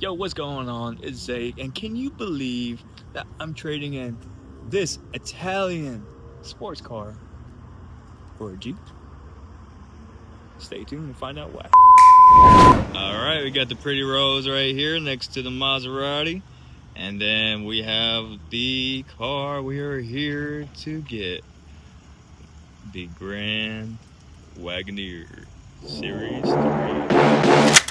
Yo, what's going on? It's Zay, and can you believe that I'm trading in this Italian sports car for a Jeep? Stay tuned and find out why. Alright, we got the pretty rose right here next to the Maserati. And then we have the car we are here to get. The Grand Wagoneer Series 3.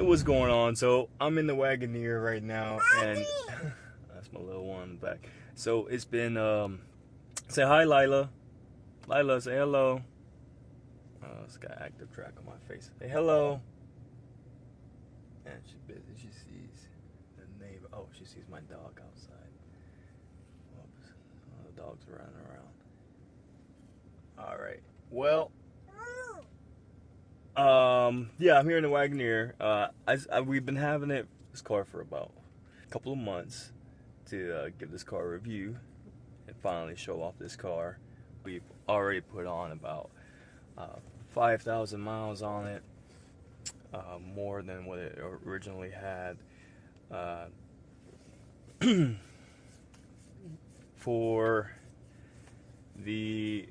What's going on? So I'm in the Wagoneer right now, and that's my little one in the back. So it's been say hi, Lila. Lila, say hello. It's got active track on my face. Say hello. And she's busy. She sees the neighbor. Oh, she sees my dog outside. Oops. Oh, the dog's running around. All right. Well. Yeah, I'm here in the Wagoneer. We've been having this car for about a couple of months to give this car a review and finally show off this car. We've already put on about 5,000 miles on it, more than what it originally had. For the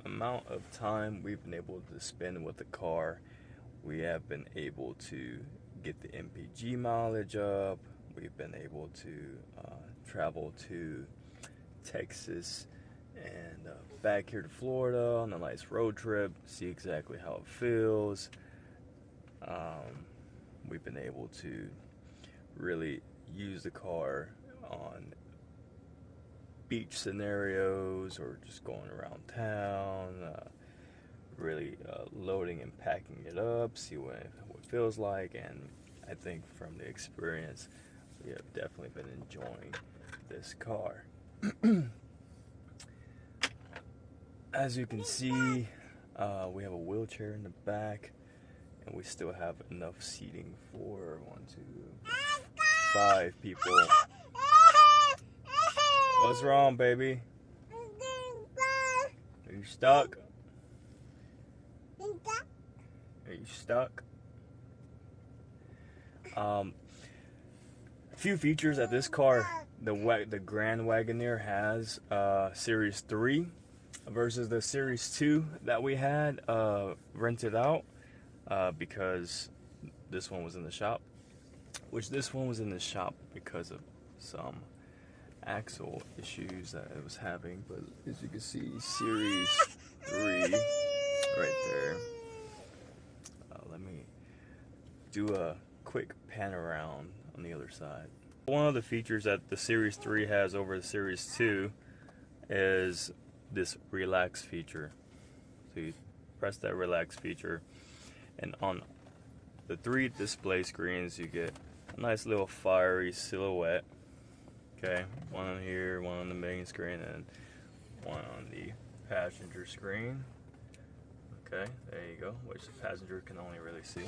amount of time we've been able to spend with the car, we have been able to get the MPG mileage up. We've been able to travel to Texas and back here to Florida on a nice road trip, see exactly how it feels. We've been able to really use the car on beach scenarios or just going around town, really loading and packing it up, see what it feels like. And I think from the experience, we have definitely been enjoying this car. As you can see, we have a wheelchair in the back, and we still have enough seating for 5 people. What's wrong, baby? Are you stuck? Are you stuck? A few features that this car, the Grand Wagoneer, has, Series 3 versus the Series 2 that we had rented out, because this one was in the shop. This one was in the shop because of some axle issues that it was having. But as you can see, Series 3 right there. Let me do a quick pan around on the other side. One of the features that the Series 3 has over the Series 2 is this relax feature. So you press that relax feature, and on the 3 display screens you get a nice little fiery silhouette. Okay, one on here, one on the main screen, and one on the passenger screen. Okay, there you go, which the passenger can only really see.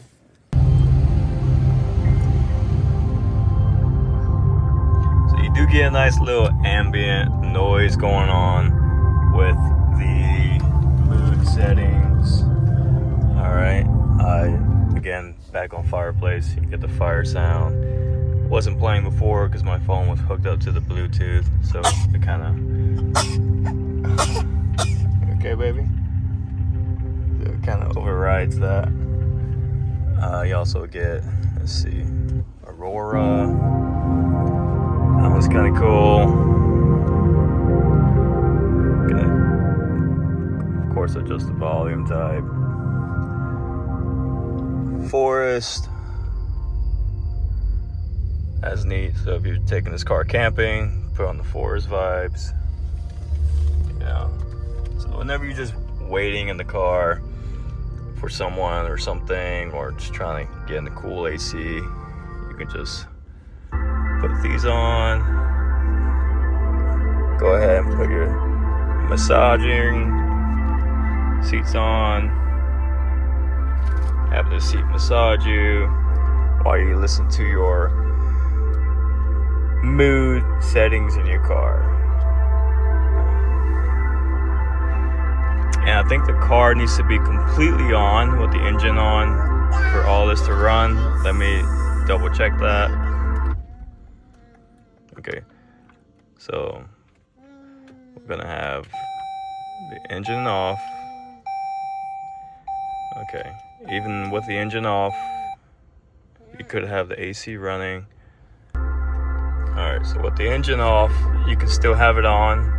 So you do get a nice little ambient noise going on with the mood settings. Alright, again, back on fireplace, you get the fire sound. Wasn't playing before because my phone was hooked up to the Bluetooth, so it kind of okay, baby. So it kind of overrides that. You also get, let's see, Aurora. That was kind of cool. Okay. Of course, adjust the volume type. Forest. That's neat. So if you're taking this car camping, put on the forest vibes. You know. So whenever you're just waiting in the car for someone or something, or just trying to getting the cool AC, you can just put these on. Go ahead and put your massaging seats on. Have the seat massage you while you listen to your mood settings in your car. And I think the car needs to be completely on with the engine on for all this to run. Let me double check that. Okay, so we're gonna have the engine off. Okay, even with the engine off, you could have the AC running. Alright, so with the engine off, you can still have it on.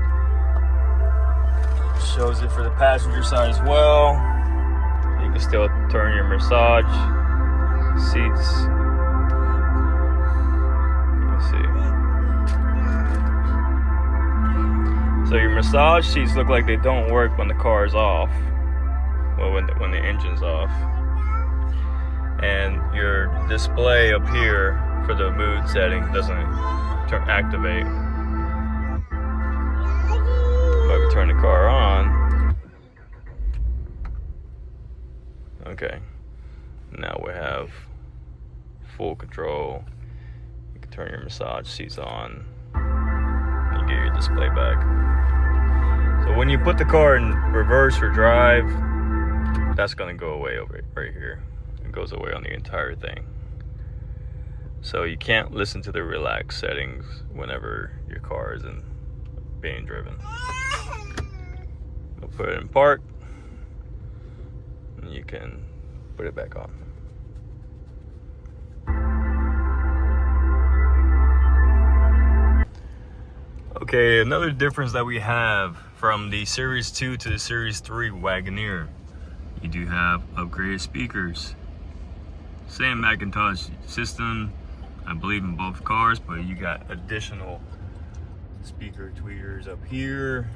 Shows it for the passenger side as well. You can still turn your massage seats. Let's see. So your massage seats look like they don't work when the car is off. Well, when the engine's off. And your display up here for the mood setting doesn't activate. But we turn the car on. Okay. Now we have full control. You can turn your massage seats on. And you get your display back. So when you put the car in reverse or drive, that's gonna go away over right here. It goes away on the entire thing. So you can't listen to the relaxed settings whenever your car isn't being driven. We'll put it in park, and you can put it back on. Okay, another difference that we have from the Series 2 to the Series 3 Wagoneer, you do have upgraded speakers. Same Macintosh system, I believe, in both cars, but you got additional speaker tweeters up here,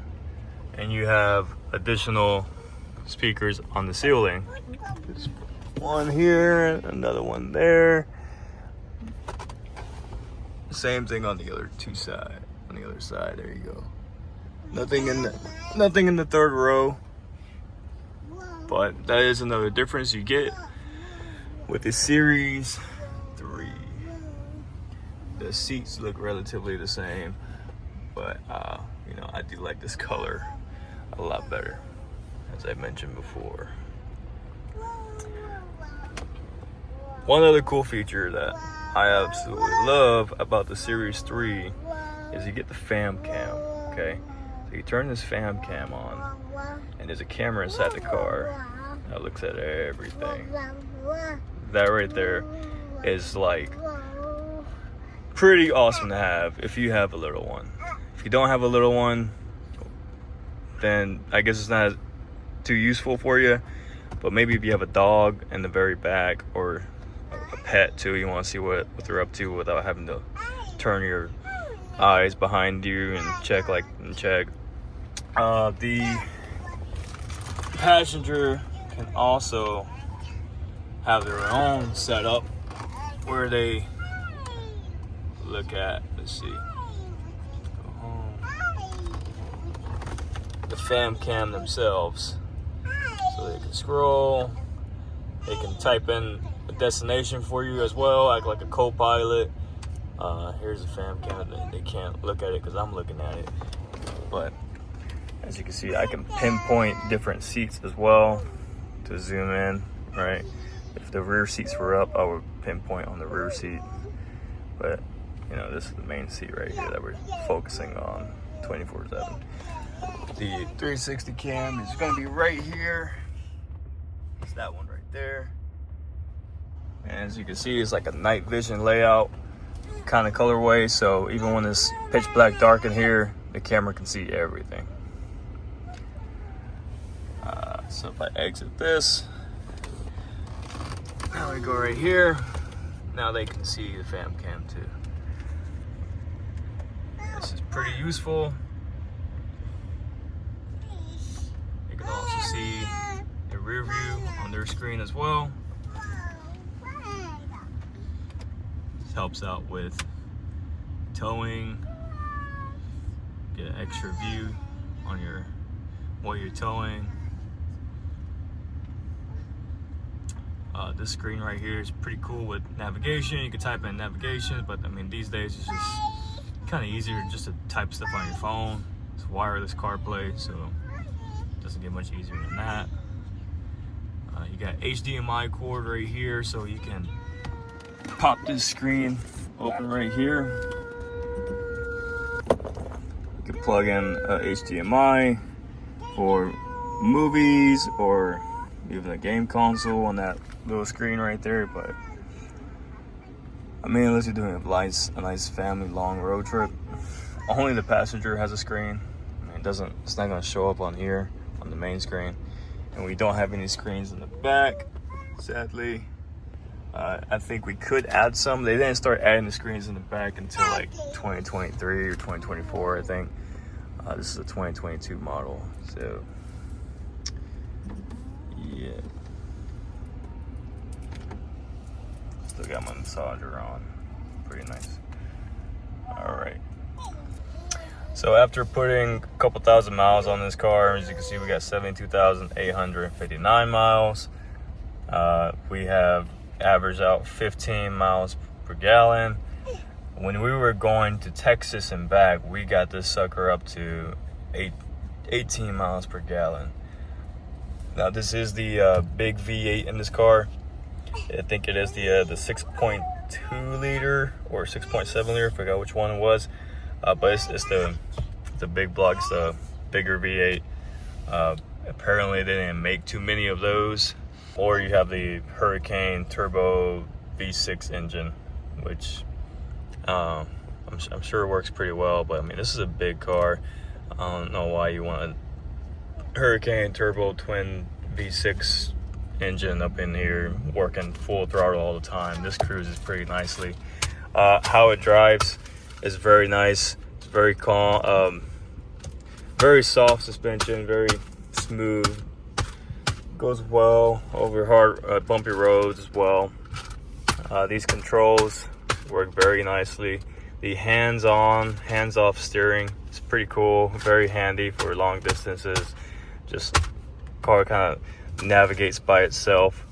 and you have additional speakers on the ceiling. There's one here, another one there. Same thing on the other two side. On the other side, there you go. Nothing in the third row, but that is another difference you get with the Series 3. The seats look relatively the same, but you know, I do like this color a lot better, as I mentioned before. One other cool feature that I absolutely love about the Series 3 is you get the fam cam, okay? So you turn this fam cam on, and there's a camera inside the car that looks at everything. That right there is like pretty awesome to have if you have a little one. If you don't have a little one, then I guess it's not too useful for you. But maybe if you have a dog in the very back, or a pet too, you want to see what they're up to without having to turn your eyes behind you and check. The passenger can also have their own setup where they look at, let's see, go home, the fam cam themselves, so they can scroll, they can type in a destination for you as well, act like a co-pilot. Here's a fam cam. They can't look at it because I'm looking at it, but as you can see, I can pinpoint different seats as well to zoom in, right? If the rear seats were up, I would pinpoint on the rear seat, but you know, this is the main seat right here that we're focusing on 24/7. The 360 cam is going to be right here. It's that one right there. And as you can see, it's like a night vision layout kind of colorway, so even when it's pitch black dark in here, the camera can see everything. So if I exit this, now we go right here. Now they can see the fam cam too. This is pretty useful. You can also see the rear view on their screen as well. helps out with towing. Get an extra view on what you're towing. This screen right here is pretty cool with navigation. You can type in navigation, but I mean these days it's just kind of easier just to type stuff on your phone. It's wireless CarPlay, so it doesn't get much easier than that. You got HDMI cord right here, so you can pop this screen open right here. You can plug in HDMI for movies or even a game console on that little screen right there. But I mean, unless you're doing a nice family long road trip, only the passenger has a screen. I mean, it's not going to show up on here on the main screen, and we don't have any screens in the back, sadly. I think we could add some. They didn't start adding the screens in the back until like 2023 or 2024, I think. This is a 2022 model, so yeah. Still got my massager on. Pretty nice. All right. So after putting a couple thousand miles on this car, as you can see, we got 72,859 miles. We have averaged out 15 miles per gallon. When we were going to Texas and back, we got this sucker up to 18 miles per gallon. Now this is the big V8 in this car. I think it is the 6.2 liter or 6.7 liter. I forgot which one it was. But it's the big block. It's the bigger V8. Apparently they didn't make too many of those. Or you have the Hurricane Turbo V6 engine, which I'm sure works pretty well. But I mean, this is a big car. I don't know why you want a Hurricane Turbo twin V6 engine up in here working full throttle all the time. This cruises pretty nicely. How it drives is very nice. It's very calm, very soft suspension, very smooth. Goes well over hard bumpy roads as well. These controls work very nicely. The hands-on, hands-off steering is pretty cool, very handy for long distances. Just car kind of navigates by itself.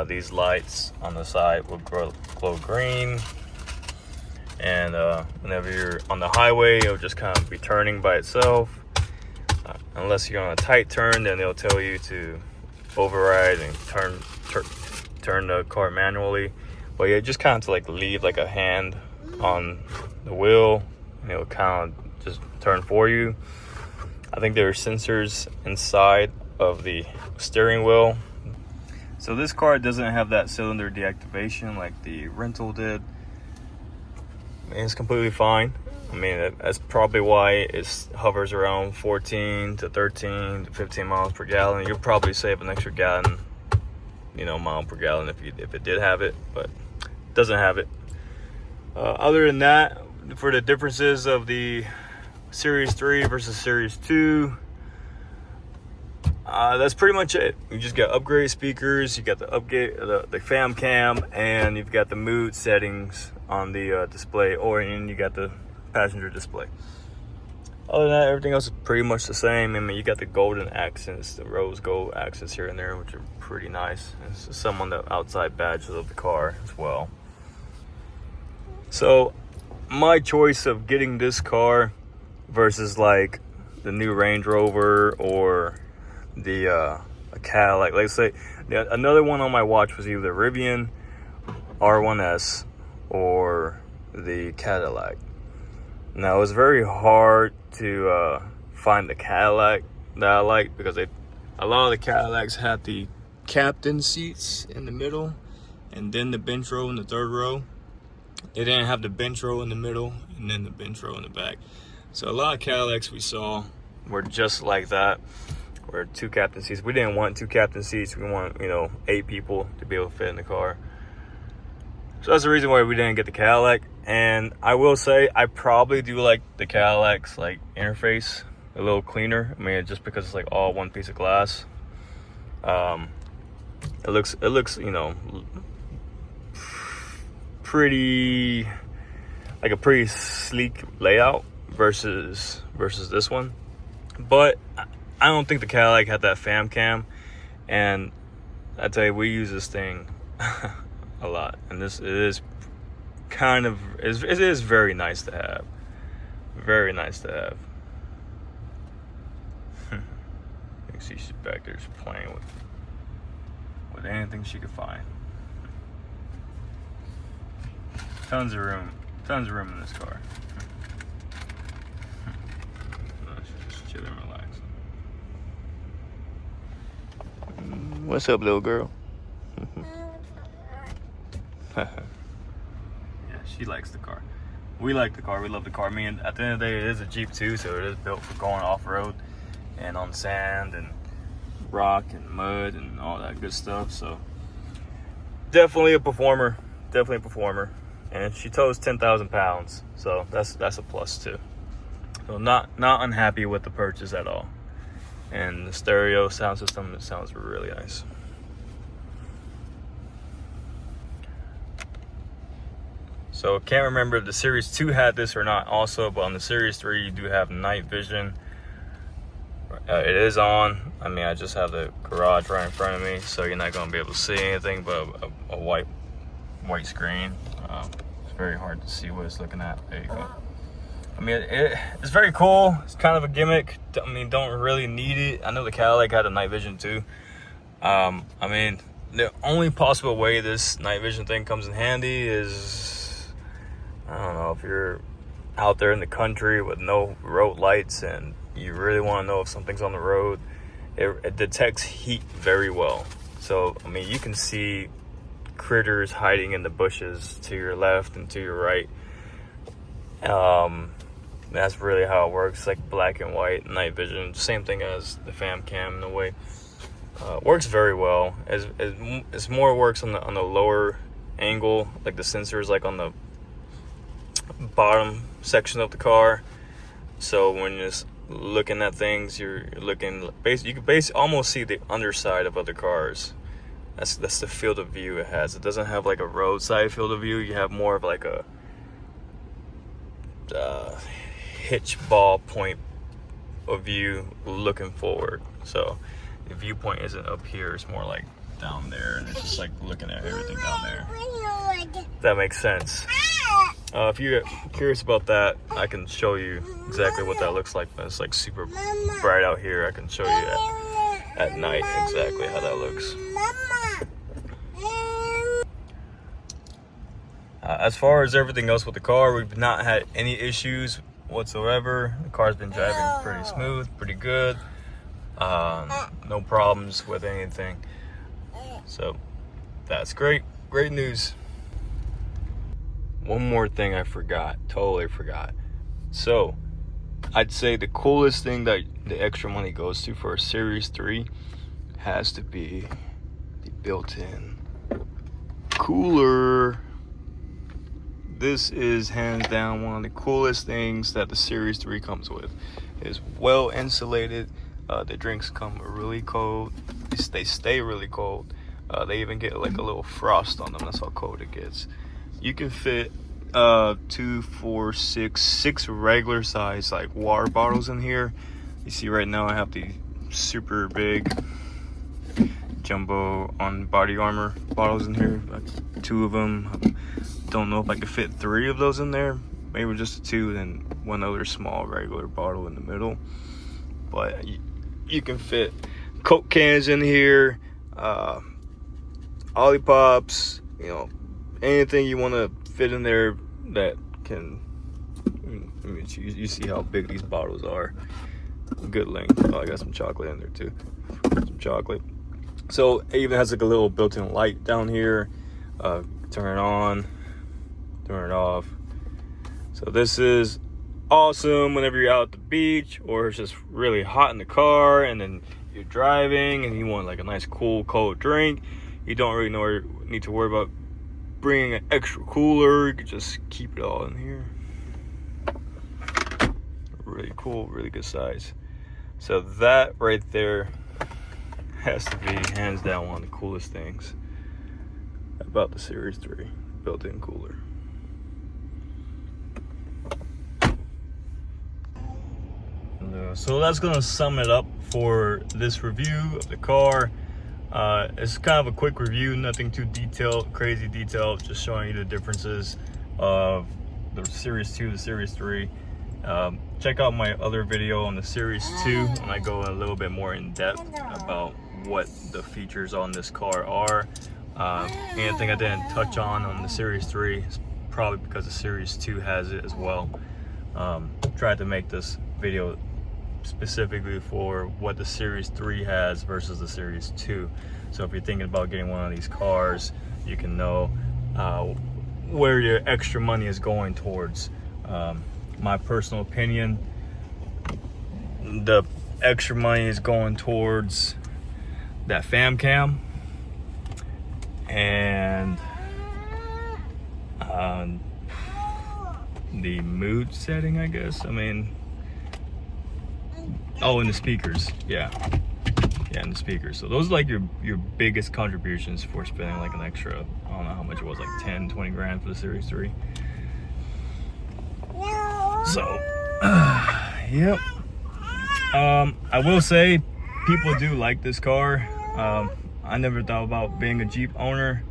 These lights on the side will glow green, and whenever you're on the highway, it'll just kind of be turning by itself. Unless you're on a tight turn, then they'll tell you to override and turn the car manually. But yeah, just kind of to like leave like a hand on the wheel, and it'll kind of just turn for you. I think there are sensors inside of the steering wheel. So this car doesn't have that cylinder deactivation like the rental did. It's completely fine. I mean, that's probably why it hovers around 14 to 13 to 15 miles per gallon. You'll probably save an extra gallon, mile per gallon if it did have it, but it doesn't have it. Other than that, for the differences of the Series 3 versus Series 2, that's pretty much it. You just got upgraded speakers, you got the fam cam, and you've got the mood settings on the display, and you got the passenger display. Other than that, everything else is pretty much the same. I mean, you got the golden accents, the rose gold accents here and there, which are pretty nice. It's some on the outside badges of the car as well. So my choice of getting this car versus like the new Range Rover or the a Cadillac, let's say another one on my watch was either the Rivian R1S or the Cadillac. Now it was very hard to find the Cadillac that I like, because a lot of the Cadillacs had the captain seats in the middle and then the bench row in the third row. They didn't have the bench row in the middle and then the bench row in the back. So a lot of Cadillacs we saw were just like that, where two captain seats. We didn't want two captain seats. We want 8 people to be able to fit in the car. So that's the reason why we didn't get the Cadillac. And I will say, I probably do like the Cadillac's like interface a little cleaner. I mean, just because it's like all one piece of glass. It looks pretty, like a pretty sleek layout versus this one. But I don't think the Cadillac had that fam cam, and I tell you, we use this thing a lot, and it is very nice to have. Very nice to have. You can see she's back there just playing with anything she could find. Tons of room in this car. She's just chilling, relaxing. What's up, little girl? Yeah, she likes the car. We like the car. We love the car. I mean, at the end of the day, it is a Jeep too, so it is built for going off-road and on sand and rock and mud and all that good stuff. So definitely a performer. Definitely a performer. And she tows 10,000 pounds, so that's a plus too. So not unhappy with the purchase at all. And the stereo sound system, it sounds really nice. So can't remember if the Series 2 had this or not also, but on the Series 3 you do have night vision. It is on. I mean, I just have the garage right in front of me, so you're not going to be able to see anything but a white screen. It's very hard to see what it's looking at. There you go. I mean, it's very cool. It's kind of a gimmick. I mean, don't really need it. I know the Cadillac had a night vision too. I mean, the only possible way this night vision thing comes in handy is, I don't know, if you're out there in the country with no road lights and you really want to know if something's on the road. It detects heat very well. So, I mean, you can see critters hiding in the bushes to your left and to your right. That's really how it works, like black and white night vision. Same thing as the fam cam in a way. Works very well. It's more works on the lower angle, like the sensors like on the bottom section of the car. So when you're just looking at things, you're looking you can almost see the underside of other cars. That's the field of view it has. It doesn't have like a roadside field of view. You have more of like a hitch ball point of view looking forward. So the viewpoint isn't up here, it's more like down there, and it's just like looking at everything down there. That makes sense. If you're curious about that, I can show you exactly what that looks like. It's like super bright out here. I can show you at night exactly how that looks. As far as everything else with the car, we've not had any issues whatsoever. The car's been driving pretty smooth, pretty good. No problems with anything. So that's great. Great news. One more thing I forgot. Totally forgot. So I'd say the coolest thing that the extra money goes to for a Series 3 has to be the built-in cooler. This is hands down one of the coolest things that the Series 3 comes with. It's well insulated. The drinks come really cold. They stay really cold. They even get like a little frost on them. That's how cold it gets. You can fit 2, 4, 6 regular size like water bottles in here. You see right now I have the super big jumbo on body armor bottles in here, like 2 of them. Don't know if I could fit 3 of those in there, maybe just 2, then one other small regular bottle in the middle. But you can fit Coke cans in here, Ollipops, you know, anything you want to fit in there that can. I mean, you see how big these bottles are. Good length. Oh, I got some chocolate in there too. Some chocolate. So it even has like a little built-in light down here. Turn it on, turn it off. So this is awesome whenever you're out at the beach or it's just really hot in the car and then you're driving and you want like a nice cool cold drink. You don't really need to worry about bringing an extra cooler. You can just keep it all in here. Really cool, really good size. So that right there has to be hands down one of the coolest things about the Series 3. built-in cooler. So that's gonna sum it up for this review of the car. It's kind of a quick review, nothing too detailed, crazy detailed, just showing you the differences of the Series 2 to Series 3. Check out my other video on the Series 2 and I go a little bit more in depth about what the features on this car are. Anything I didn't touch on the Series 3 is probably because the Series 2 has it as well. Tried to make this video specifically for what the Series 3 has versus the Series 2. So if you're thinking about getting one of these cars, you can know where your extra money is going towards. My personal opinion, the extra money is going towards that fam cam and the mood setting, I guess. I mean, oh, and the speakers, yeah, and the speakers. So those are like your biggest contributions for spending like an extra, I don't know how much it was, like 10-20 grand for the Series 3. So yep. I will say people do like this car. I never thought about being a Jeep owner.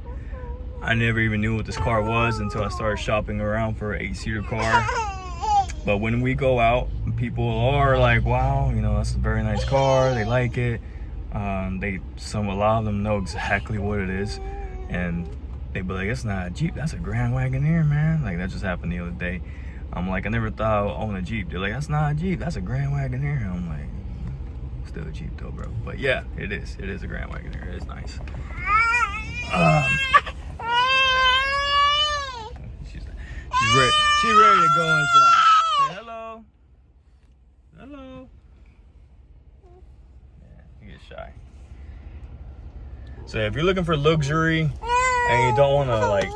I never even knew what this car was until I started shopping around for an 8-seater car. But when we go out, people are like, wow, you know, that's a very nice car. They like it. A lot of them know exactly what it is. And they be like, it's not a Jeep, that's a Grand Wagoneer, man. Like, that just happened the other day. I'm like, I never thought I would own a Jeep. They're like, that's not a Jeep, that's a Grand Wagoneer. I'm like, still a Jeep though, bro. But yeah, it is. It is a Grand Wagoneer. It is nice. She's ready to go inside. Say hello. Hello. Yeah, you get shy. So if you're looking for luxury and you don't want to like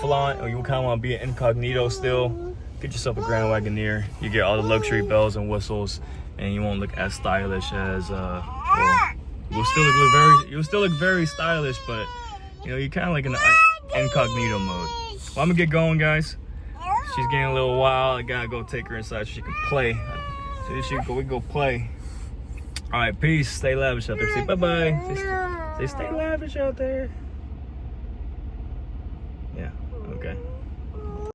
flaunt, or you kind of want to be an incognito still, get yourself a Grand Wagoneer. You get all the luxury bells and whistles, and you won't look as stylish as well, you'll still look very stylish, but you know, you're kind of like in the incognito mode. Well, I'm gonna get going, guys. She's getting a little wild. I gotta go take her inside so she can play. So we go play. All right, peace. Stay lavish out there. Say bye bye. Say stay lavish out there.